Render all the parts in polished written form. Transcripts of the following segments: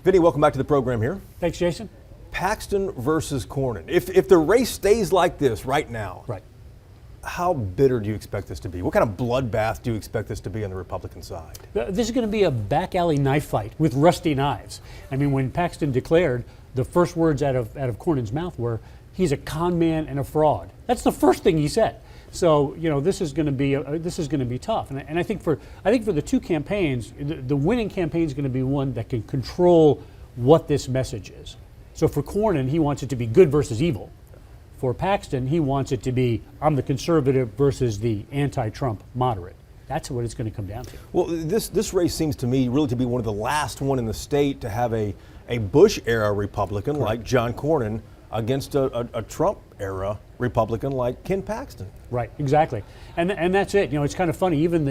Vinny, welcome back to the program here. Thanks, Jason. Paxton versus Cornyn. If the race stays like this right now, Right. how bitter do you expect this to be? What kind of bloodbath do you expect this to be on the Republican side? This is going to be a back alley knife fight with rusty knives. I mean, when Paxton declared, the first words out of Cornyn's mouth were, "He's a con man and a fraud." That's the first thing he said. So this is going to be tough. And I think for the two campaigns, the winning campaign is going to be one that can control what this message is. So for Cornyn, he wants it to be good versus evil. For Paxton, he wants it to be, I'm the conservative versus the anti-Trump moderate. That's what it's going to come down to. Well, this race seems to me really to be one of the last one in the state to have a Bush-era Republican like John Cornyn against a Trump-era Republican like Ken Paxton. Right, exactly. And that's it. It's kind of funny. Even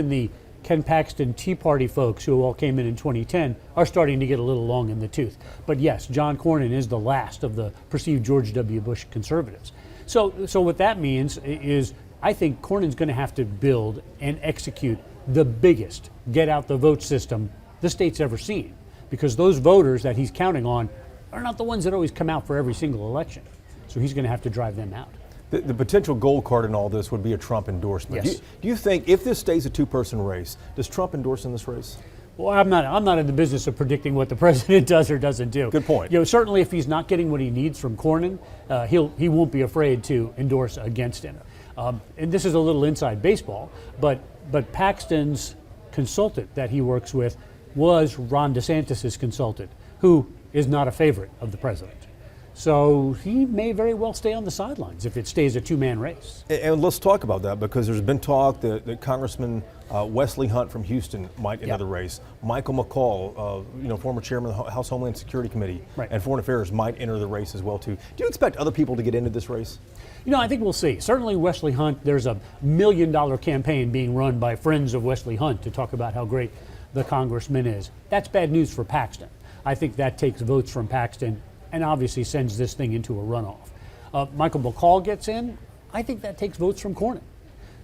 the Ken Paxton Tea Party folks who all came in 2010 are starting to get a little long in the tooth. But yes, John Cornyn is the last of the perceived George W. Bush conservatives. So what that means is I think Cornyn's going to have to build and execute the biggest get out the vote system the state's ever seen, because those voters that he's counting on are not the ones that always come out for every single election. So he's going to have to drive them out. The potential gold card in all this would be a Trump endorsement. Yes. Do you think if this stays a two-person race, does Trump endorse in this race? Well, I'm not in the business of predicting what the president does or doesn't do. Good point. Certainly if he's not getting what he needs from Cornyn, he won't be afraid to endorse against him. And this is a little inside baseball, but Paxton's consultant that he works with was Ron DeSantis' consultant, who is not a favorite of the president. So he may very well stay on the sidelines if it stays a two-man race. And let's talk about that, because there's been talk that Congressman Wesley Hunt from Houston might enter the race. Michael McCall, former chairman of the House Homeland Security Committee and Foreign Affairs, might enter the race as well too. Do you expect other people to get into this race? I think we'll see. Certainly Wesley Hunt, there's a $1 million campaign being run by friends of Wesley Hunt to talk about how great the congressman is. That's bad news for Paxton. I think that takes votes from Paxton and obviously sends this thing into a runoff. Michael McCall gets in. I think that takes votes from Cornyn.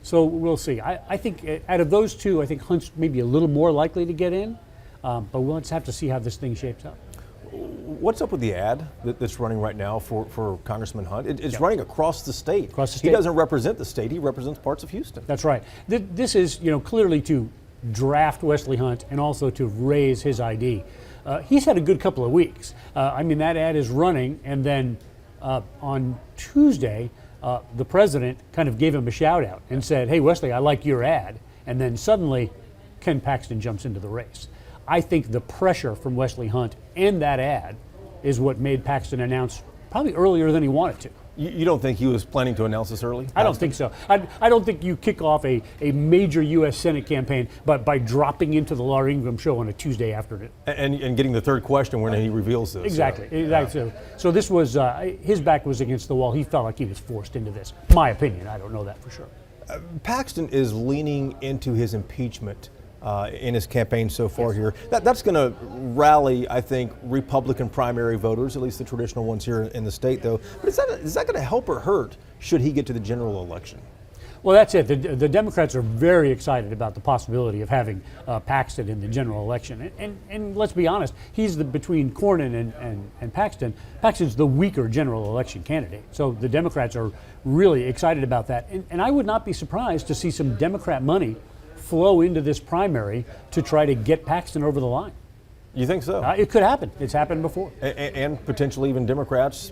So we'll see. I think out of those two, I think Hunt's maybe a little more likely to get in, but we'll just have to see how this thing shapes up. What's up with the ad that's running right now for Congressman Hunt? It's running across the state. Across the state. He doesn't represent the state. He represents parts of Houston. That's right. This is clearly to draft Wesley Hunt and also to raise his ID. He's had a good couple of weeks. That ad is running, and then on Tuesday, the president kind of gave him a shout out and said, "Hey, Wesley, I like your ad." And then suddenly, Ken Paxton jumps into the race. I think the pressure from Wesley Hunt and that ad is what made Paxton announce probably earlier than he wanted to. You don't think he was planning to announce this early? I don't think so. I don't think you kick off a major U.S. Senate campaign by dropping into the Laura Ingraham show on a Tuesday afternoon. And getting the third question when he reveals this. Exactly. So this was, his back was against the wall. He felt like he was forced into this. My opinion, I don't know that for sure. Paxton is leaning into his impeachment in his campaign so far here. That's going to rally, I think, Republican primary voters, at least the traditional ones here in the state, though. But is that going to help or hurt should he get to the general election? Well, that's it. The Democrats are very excited about the possibility of having Paxton in the general election. And let's be honest, he's between Cornyn and Paxton. Paxton's the weaker general election candidate. So the Democrats are really excited about that. And I would not be surprised to see some Democrat money flow into this primary to try to get Paxton over the line. You think so? It could happen. It's happened before. And potentially even Democrats,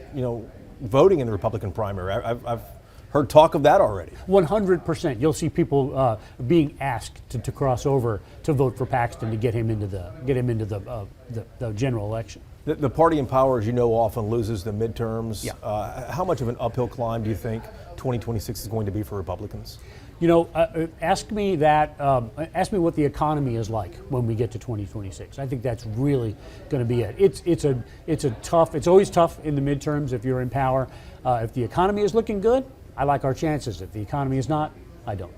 voting in the Republican primary. I've heard talk of that already. 100%. You'll see people being asked to cross over to vote for Paxton to get him into the general election. The party in power, as you know, often loses the midterms. Yeah. How much of an uphill climb do you think 2026 is going to be for Republicans? Ask me what the economy is like when we get to 2026. I think that's really going to be it. It's always tough in the midterms if you're in power. If the economy is looking good, I like our chances. If the economy is not, I don't.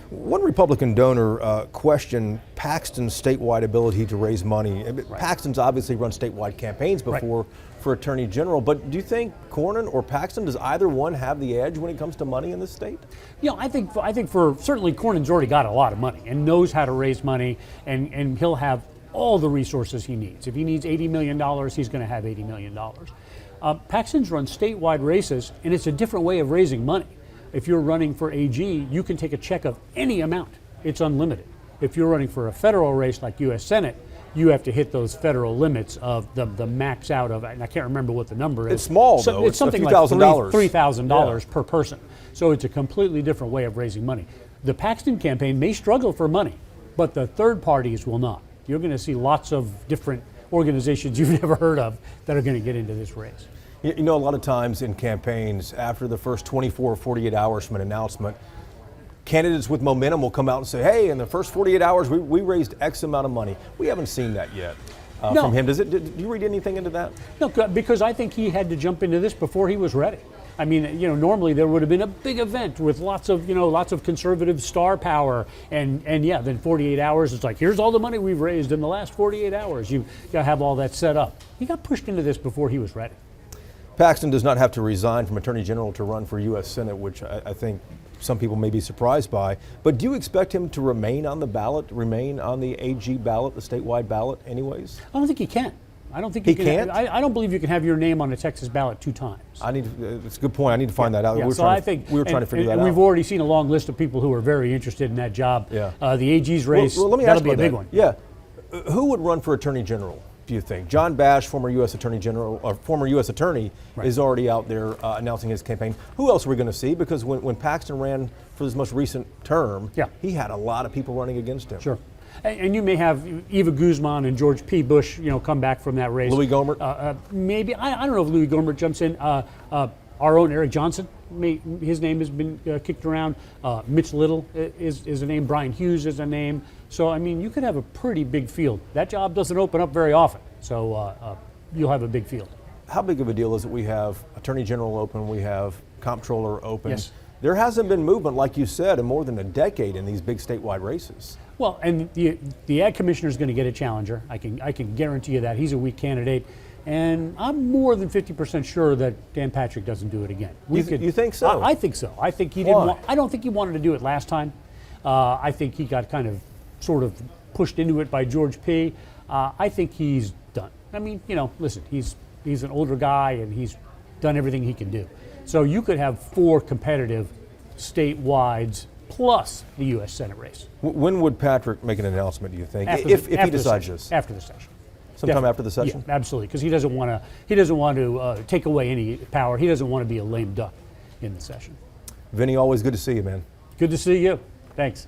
One Republican donor questioned Paxton's statewide ability to raise money. Right. Paxton's obviously run statewide campaigns before for Attorney General, but do you think Cornyn or Paxton, does either one have the edge when it comes to money in this state? I think for certainly Cornyn's already got a lot of money and knows how to raise money, and he'll have all the resources he needs. If he needs $80 million, he's going to have $80 million. Paxton's run statewide races, and it's a different way of raising money. If you're running for AG, you can take a check of any amount. It's unlimited. If you're running for a federal race like U.S. Senate, you have to hit those federal limits of the max out of, and I can't remember what the number is. It's small, though. It's something like $3,000. $3,000 per person. So it's a completely different way of raising money. The Paxton campaign may struggle for money, but the third parties will not. You're going to see lots of different organizations you've never heard of that are going to get into this race. You know, a lot of times in campaigns, after the first 24 or 48 hours from an announcement, candidates with momentum will come out and say, hey, in the first 48 hours, we raised X amount of money. We haven't seen that yet from him. Did you read anything into that? No, because I think he had to jump into this before he was ready. I mean, normally there would have been a big event with lots of conservative star power, and then 48 hours, it's like, here's all the money we've raised in the last 48 hours. You've got to have all that set up. He got pushed into this before he was ready. Paxton does not have to resign from Attorney General to run for U.S. Senate, which I think some people may be surprised by. But do you expect him to remain on the ballot, remain on the AG ballot, the statewide ballot anyways? I don't think he can. I don't think he can. I don't believe you can have your name on a Texas ballot 2 times. It's a good point. I need to find that out. Yeah, we were trying to figure that out. And we've already seen a long list of people who are very interested in that job. Yeah. The AG's race, well, let me that'll ask be a about big that. one. Yeah. Who would run for Attorney General, do you think? John Bash, former U.S. Attorney General, or former U.S. Attorney, is already out there announcing his campaign. Who else are we going to see? Because when Paxton ran for his most recent term, he had a lot of people running against him. Sure. And you may have Eva Guzman and George P. Bush, come back from that race. Louis Gohmert? Maybe. I don't know if Louis Gohmert jumps in. Our own Eric Johnson, his name has been kicked around. Mitch Little is a name. Brian Hughes is a name. So, I mean, you could have a pretty big field. That job doesn't open up very often. So you'll have a big field. How big of a deal is it we have Attorney General open, we have Comptroller open? Yes. There hasn't been movement, like you said, in more than a decade in these big statewide races. Well, and the ag commissioner is going to get a challenger. I can guarantee you that. He's a weak candidate. And I'm more than 50% sure that Dan Patrick doesn't do it again. You think so? I think so. I think he Why? didn't. I don't think he wanted to do it last time. I think he got kind of sort of pushed into it by George P. I think he's done. I mean, listen, he's an older guy and he's done everything he can do. So you could have 4 competitive statewide plus the U.S. Senate race. When would Patrick make an announcement, do you think, After if the he decides this? After the session. Sometime after the session? Yeah, absolutely, because he doesn't want to take away any power. He doesn't want to be a lame duck in the session. Vinny, always good to see you, man. Good to see you. Thanks.